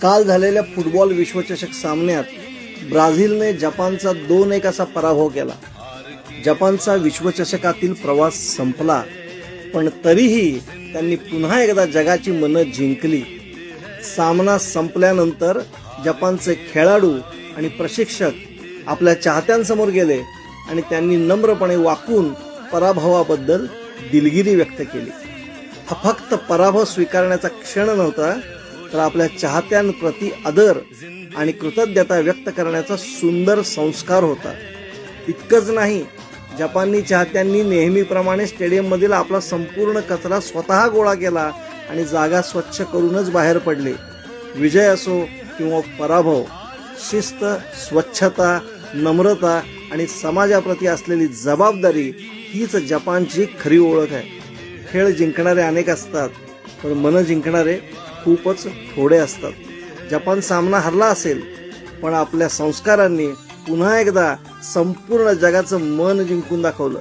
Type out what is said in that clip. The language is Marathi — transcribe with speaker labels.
Speaker 1: काल झालेल्या फुटबॉल विश्वचषक सामन्यात ब्राझीलने जपानचा 2-1 असा पराभव केला. जपानचा विश्वचषकातील प्रवास संपला, पण तरीही त्यांनी पुन्हा एकदा जगाची मनं जिंकली. सामना संपल्यानंतर जपानचे खेळाडू आणि प्रशिक्षक आपल्या चाहत्यांसमोर गेले आणि त्यांनी नम्रपणे वाकून पराभवाबद्दल दिलगिरी व्यक्त केली. हा फक्त पराभव स्वीकारण्याचा क्षण नव्हता, तर आपल्या चाहत्यांप्रती आदर आणि कृतज्ञता व्यक्त करण्याचा सुंदर संस्कार होता. इतकंच नाही, जपानी चाहत्यांनी नेहमीप्रमाणे स्टेडियममधील आपला संपूर्ण कचरा स्वतः गोळा केला आणि जागा स्वच्छ करूनच बाहेर पडले. विजय असो किंवा पराभव, शिस्त, स्वच्छता, नम्रता आणि समाजाप्रती असलेली जबाबदारी हीच जपानची खरी ओळख आहे. खेळ जिंकणारे अनेक असतात, पण मन जिंकणारे खूपच थोडे असतात. जपान सामना हरला असेल, पण आपल्या संस्कारांनी पुन्हा एकदा संपूर्ण जगाचं मन जिंकून दाखवलं.